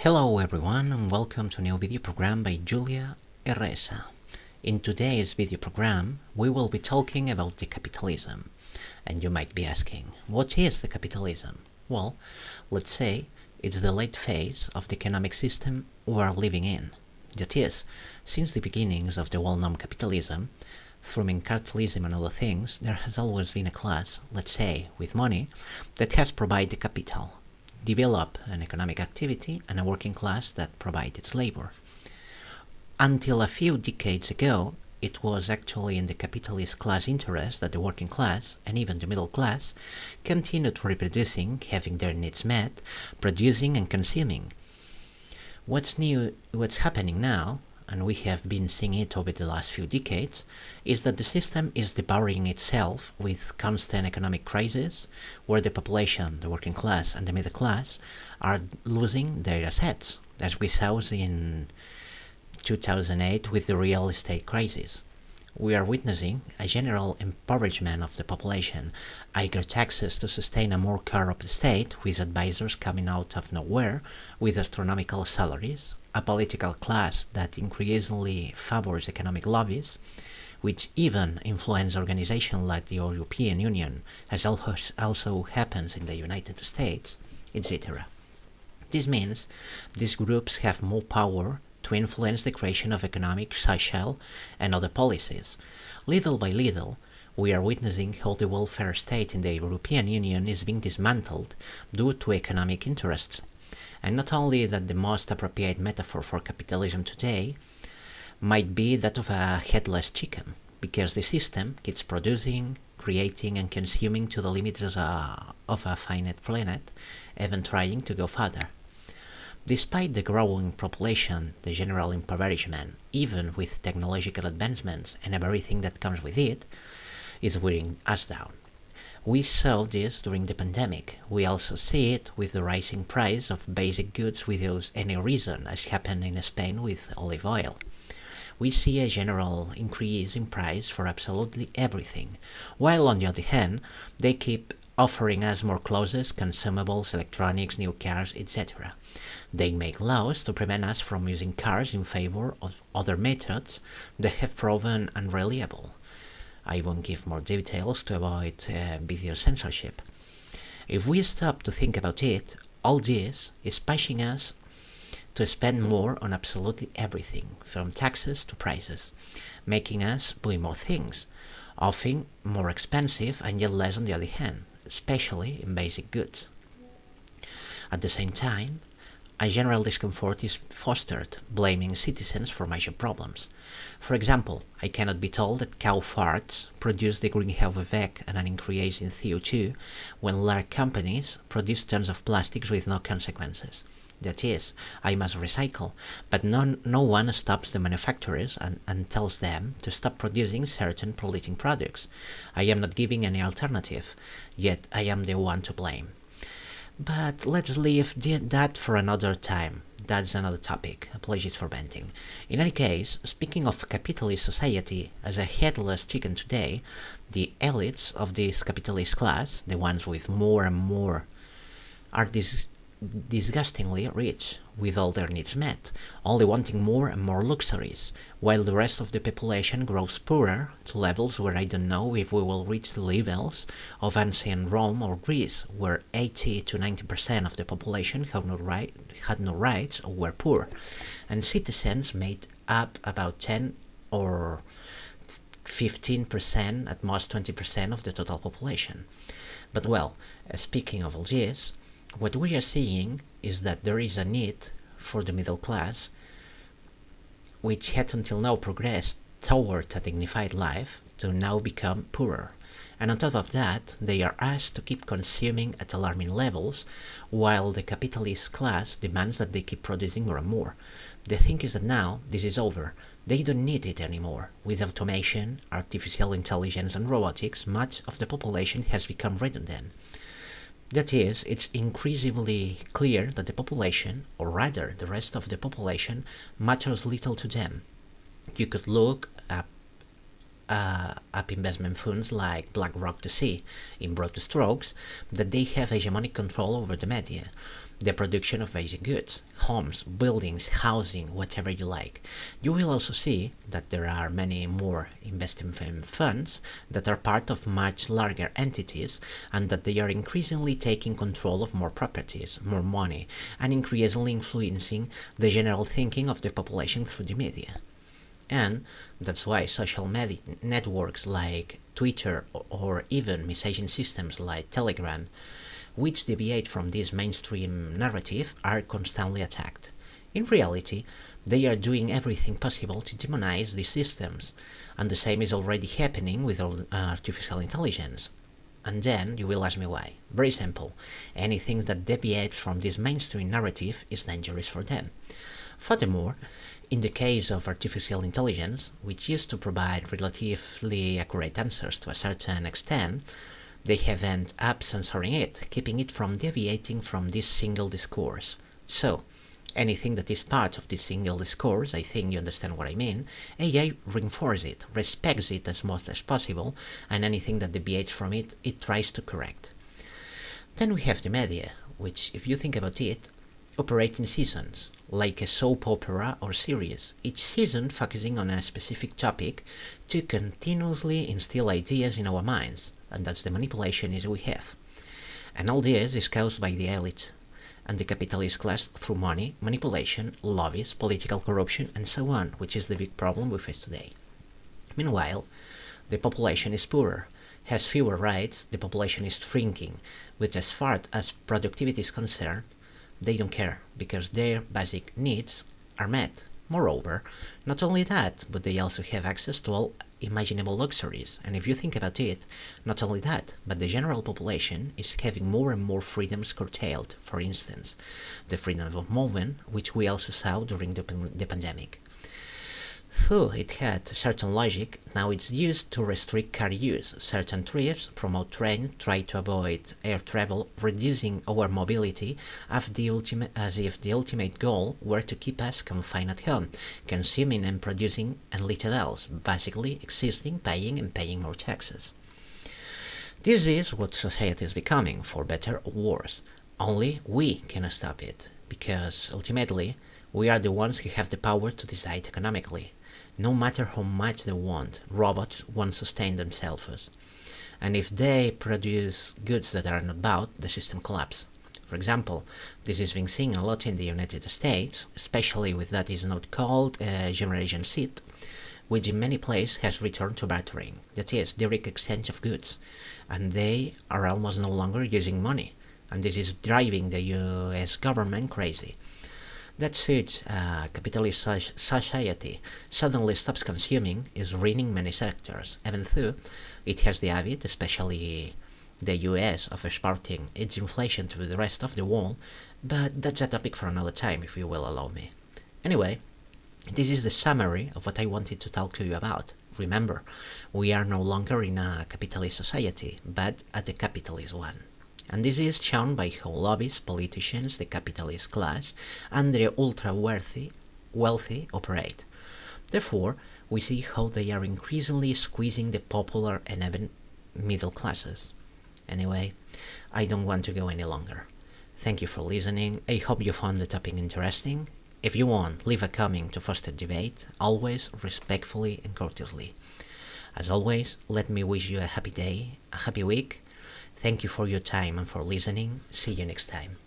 Hello everyone and welcome to a new video program by Julia Erresa. In today's video program, we will be talking about decapitalism. And you might be asking, what is decapitalism? Well, let's say it's the late phase of the economic system we are living in. That is, since the beginnings of the well-known capitalism, through mercantilism and other things, there has always been a class, let's say, with money, that has provided capital, develop an economic activity, and a working class that provides its labor. Until a few decades ago, it was actually in the capitalist class interest that the working class, and even the middle class, continued reproducing, having their needs met, producing and consuming. What's happening now, and we have been seeing it over the last few decades, is that the system is devouring itself with constant economic crisis, where the population, the working class and the middle class, are losing their assets, as we saw in 2008 with the real estate crisis. We are witnessing a general impoverishment of the population, higher taxes to sustain a more corrupt state, with advisors coming out of nowhere with astronomical salaries, a political class that increasingly favors economic lobbies, which even influence organizations like the European Union, as also happens in the United States, etc. This means these groups have more power to influence the creation of economic, social, and other policies. Little by little, we are witnessing how the welfare state in the European Union is being dismantled due to economic interests. And not only that, the most appropriate metaphor for capitalism today might be that of a headless chicken, because the system keeps producing, creating and consuming to the limits of a finite planet, even trying to go further. Despite the growing population, the general impoverishment, even with technological advancements and everything that comes with it, is wearing us down. We saw this during the pandemic. We also see it with the rising price of basic goods without any reason, as happened in Spain with olive oil. We see a general increase in price for absolutely everything, while on the other hand, they keep offering us more clothes, consumables, electronics, new cars, etc. They make laws to prevent us from using cars in favor of other methods that have proven unreliable. I won't give more details to avoid video censorship. If we stop to think about it, all this is pushing us to spend more on absolutely everything, from taxes to prices, making us buy more things, often more expensive and yet less on the other hand, especially in basic goods. At the same time, a general discomfort is fostered, blaming citizens for major problems. For example, I cannot be told that cow farts produce the greenhouse effect and an increase in CO2 when large companies produce tons of plastics with no consequences. That is, I must recycle, but no one stops the manufacturers and tells them to stop producing certain polluting products. I am not giving any alternative, yet I am the one to blame. But let's leave that for another time. That's another topic. Apologies for venting. In any case, speaking of capitalist society as a headless chicken today, the elites of this capitalist class, the ones with more and more, are disgustingly rich, with all their needs met, only wanting more and more luxuries, while the rest of the population grows poorer to levels where I don't know if we will reach the levels of ancient Rome or Greece, where 80 to 90% of the population had no rights or were poor, and citizens made up about 10 or 15%, at most 20% of the total population. But well, speaking of all this, what we are seeing is that there is a need for the middle class, which had until now progressed toward a dignified life, to now become poorer. And on top of that, they are asked to keep consuming at alarming levels, while the capitalist class demands that they keep producing more and more. The thing is that now this is over. They don't need it anymore. With automation, artificial intelligence and robotics, much of the population has become redundant. That is, it's increasingly clear that the population, or rather the rest of the population, matters little to them. You could look up investment funds like BlackRock to see, in broad strokes, that they have hegemonic control over the media. the production of basic goods, homes, buildings, housing, whatever you like. You will also see that there are many more investment funds that are part of much larger entities and that they are increasingly taking control of more properties, more money, and increasingly influencing the general thinking of the population through the media. And that's why social media networks like Twitter or even messaging systems like Telegram, which deviate from this mainstream narrative, are constantly attacked. In reality, they are doing everything possible to demonize these systems, and the same is already happening with artificial intelligence. And then you will ask me why. Very simple. Anything that deviates from this mainstream narrative is dangerous for them. Furthermore, in the case of artificial intelligence, which used to provide relatively accurate answers to a certain extent, they have ended up censoring it, keeping it from deviating from this single discourse. So, anything that is part of this single discourse, I think you understand what I mean, AI reinforces it, respects it as much as possible, and anything that deviates from it, it tries to correct. Then we have the media, which, if you think about it, operate in seasons, like a soap opera or series, each season focusing on a specific topic to continuously instill ideas in our minds, and that's the manipulation we have. And all this is caused by the elite and the capitalist class through money, manipulation, lobbies, political corruption, and so on, which is the big problem we face today. Meanwhile, the population is poorer, has fewer rights, the population is shrinking, but as far as productivity is concerned, they don't care, because their basic needs are met. Moreover, not only that, but they also have access to all imaginable luxuries. And if you think about it, not only that, but the general population is having more and more freedoms curtailed. For instance, the freedom of movement, which we also saw during the pandemic. Though it had certain logic, now it's used to restrict car use. Certain trips, promote train, try to avoid air travel, reducing our mobility as if the ultimate goal were to keep us confined at home, consuming and producing and little else, basically existing, paying and paying more taxes. This is what society is becoming, for better or worse. Only we can stop it, because ultimately we are the ones who have the power to decide economically. No matter how much they want, robots won't sustain themselves. And if they produce goods that are not bought, the system collapses. For example, this is being seen a lot in the United States, especially with that is not called Generation Z, which in many places has returned to bartering, that is, direct exchange of goods, and they are almost no longer using money, and this is driving the US government crazy. That such capitalist society suddenly stops consuming is ruining many sectors, even though it has the habit, especially the US, of exporting its inflation to the rest of the world, but that's a topic for another time if you will allow me. Anyway, this is the summary of what I wanted to talk to you about. Remember, we are no longer in a capitalist society, but a decapitalist one. And this is shown by how lobbies, politicians, the capitalist class, and the ultra-wealthy operate. Therefore, we see how they are increasingly squeezing the popular and even middle classes. Anyway, I don't want to go any longer. Thank you for listening. I hope you found the topic interesting. If you want, leave a comment to foster debate, always respectfully and courteously. As always, let me wish you a happy day, a happy week. Thank you for your time and for listening. See you next time.